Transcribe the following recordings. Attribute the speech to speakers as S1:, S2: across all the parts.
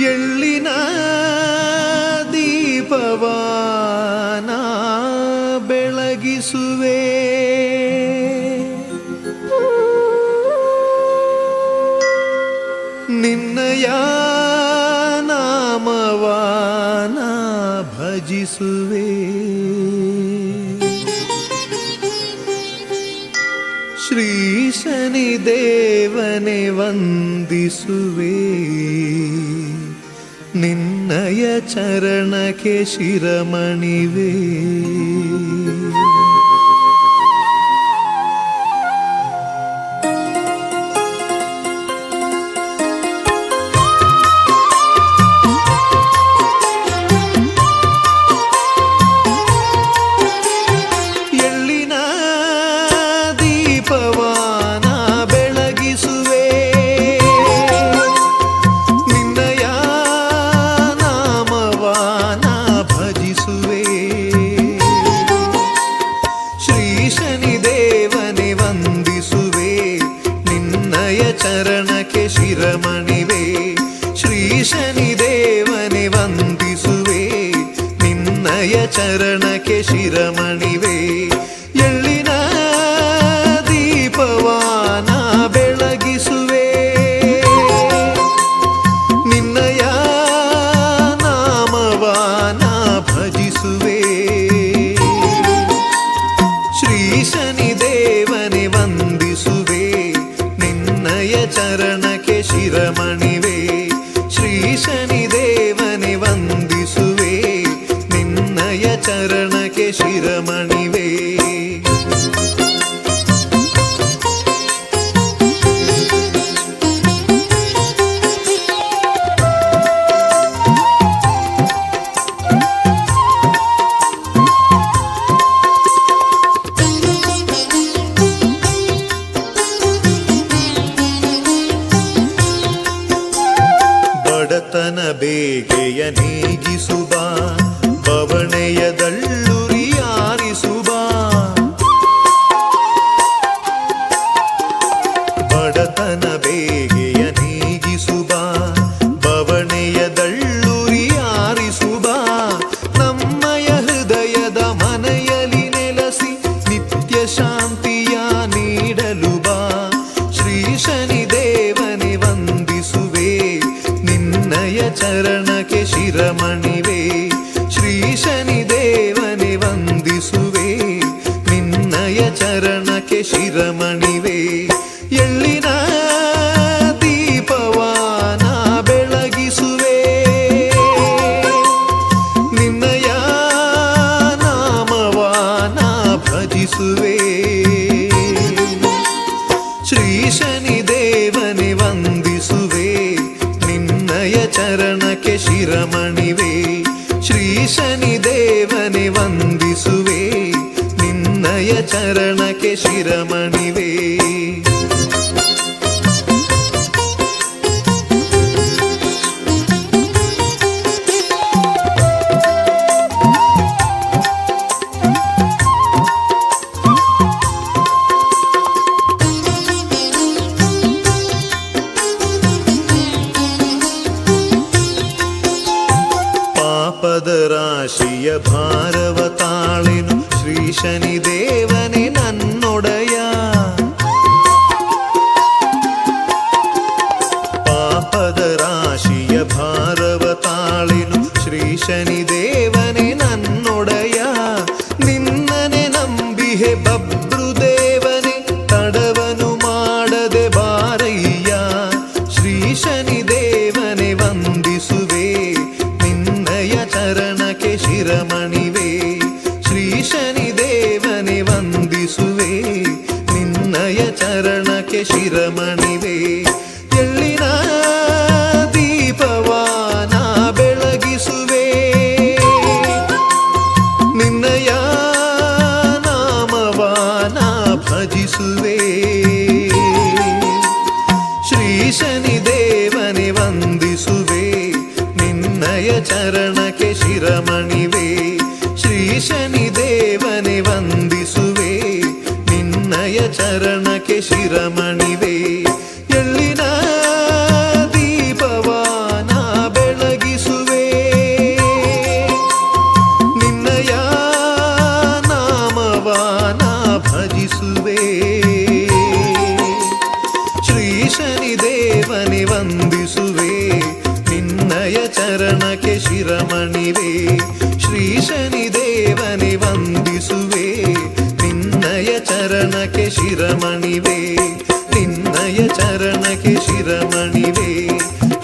S1: ಎಳ್ಳಿನ ದೀಪವಾನ ಬೆಳಗಿಸುವೆ, ನಿನ್ನಯ ನಾಮವಾನ ಭಜಿಸುವೆ. ಶ್ರೀ ಶನಿದೇವನೆ ವಂದಿಸುವೆ, ನಿನ್ನಯ ಚರಣಕ್ಕೆ ಶಿರಮಣಿವೆ. ಎಳ್ಳಿನ ದೀಪವಾನ ಬೆಳಗಿಸುವೆ, ನಿನ್ನಯ ನಾಮವಾನ ಭಜಿಸುವೆ. ಶ್ರೀ ಶನಿದೇವನೆ ವಂದಿಸುವೆ, ನಿನ್ನಯ ಚರಣಕ್ಕೆ ಶಿರಮಣಿವೆ. ಶ್ರೀ ಶನಿದೇವನೆ ವಂದಿಸುವೆ, ನಿನ್ನಯ ಚರಣಕ್ಕೆ ಶಿರಮಣಿವೆ. ಎಳ್ಳಿನ ದೀಪವಾನ ಬೆಳಗಿಸುವೆ, ನಿನ್ನಯ ನಾಮವಾನ ಭಜಿಸುವೆ. ಶ್ರೀ ಶನಿದೇವನೆ ವಂದಿಸುವೆ, ನಿನ್ನಯ ಚರಣಕ್ಕೆ ಶಿರಮಣಿವೆ. ಶ್ರೀ ಶನಿದೇವನೆ ವಂದಿಸುವೆ, ನಿನ್ನಯ ಚರಣಕ್ಕೆ ಶಿರಮಣಿವೆ. ಬಡತನ ಬೇಗೆಯ ನೀಗಿಸುವ, ಬವಣೆಯ ದಳ್ಳುರಿಯಾರಿಸುವ. ಬಡತನ ಬೇಗೆಯ ನೀಗಿಸುವ, ಬವಣೆಯ ದಳ್ಳುರಿಯಾರಿಸುವ. ನಮ್ಮಯ ಹೃದಯದ ಮನೆಯಲ್ಲಿ ನೆಲೆಸಿ ನಿತ್ಯ ಶಾಂತಿಯ ನೀಡಲು ಬಾ. ಶ್ರೀ ಶನಿದೇವನೆ ವಂದಿಸುವೆ, ನಿನ್ನಯ ಚರಣಕ್ಕೆ ಶಿರಮಣಿವೆ. ಶ್ರೀ ಶನಿದೇವನೆ ವಂದಿಸುವೆ, ನಿನ್ನಯ ಚರಣಕ್ಕೆ ಶಿರಮಣಿವೆ. ಎಳ್ಳಿನ ದೀಪವಾನ ಬೆಳಗಿಸುವೆ, ನಿನ್ನಯ ನಾಮವಾನ ಭಜಿಸುವೆ. ಶ್ರೀ ಶನಿದೇವನೆ ವಂದಿಸುವೆ, ನಿನ್ನಯ ಚರಣಕ್ಕೆ ಶಿರಮಣಿವೆ. ಶ್ರೀ ಶನಿದೇವನೆ ವಂದಿಸುವೆ, ನಿನ್ನಯ ಚರಣಕ್ಕೆ ಶಿರಮಣಿವೆ. ಪಾಪದ ರಾಶಿಯ ಭಾರವ ತಾಳೆನು, ಶ್ರೀ ಶನಿದೇವನೆ ನನ್ನೊಡೆಯ. ಪಾಪದ ರಾಶಿಯ ಭಾರವ ತಾಳೆನು, ಶ್ರೀ ಶನಿದೇವನೆ ನನ್ನೊಡೆಯ. ನಿನ್ನನೆ ನಂಬಿಹೆ ಬಬ್ರುದೇವನೆ, ತಡವನು ಮಾಡದೆ ಬಾರಯ್ಯ. ಶ್ರೀ ಶನಿದೇವನೆ ವಂದಿಸುವೆ, ನಿನ್ನಯ ಚರಣಕ್ಕೆ ಶಿರಮಣಿವೆ. ಶ್ರೀ ಶನಿದೇವನೆ ವಂದಿಸುವೆ, ನಿನ್ನಯ ಚರಣಕ್ಕೆ ಶಿರಮಣಿವೆ. ಎಳ್ಳಿನ ದೀಪವಾನ ಬೆಳಗಿಸುವೆ, ನಿನ್ನಯ ನಾಮವಾನ ಭಜಿಸುವೆ. ಶ್ರೀ ಶನಿದೇವನೆ ವಂದಿಸುವೆ, ನಿನ್ನಯ ಚರಣಕ್ಕೆ ಶಿರಮಣಿವೆ. ಶ್ರೀ ಶನಿದೇವನೆ ವಂದಿಸುವೆ, ನಿನ್ನಯ ಚರಣಕ್ಕೆ ಶಿರಮಣಿವೆ ಎಳ್ಳಿನ ದೀಪವಾನ ಬೆಳಗಿಸುವೆ ನಿನ್ನಯ ನಾಮವಾನ ಭಜಿಸುವೆ ಶ್ರೀ ಶನಿದೇವನೆ ವಂದಿಸುವೆ ನಿನ್ನಯ ಚರಣಕ್ಕೆ ಶಿರಮಣಿವೆ ಶ್ರೀ ಶನಿದೇವನೆ ವಂದಿಸುವೆ ನಿನ್ನಯ ಚರಣಕ್ಕೆ ಶಿರಮಣಿವೆ ನಿನ್ನಯ ಚರಣಕ್ಕೆ ಶಿರಮಣಿವೆ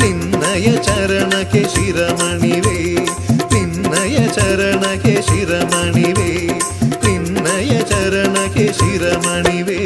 S1: ನಿನ್ನಯ ಚರಣಕ್ಕೆ ಶಿರಮಣಿವೆ ನಿನ್ನಯ ಚರಣಕ್ಕೆ ಶಿರಮಣಿವೆ ನಿನ್ನಯ ಚರಣಕ್ಕೆ ಶಿರಮಣಿವೆ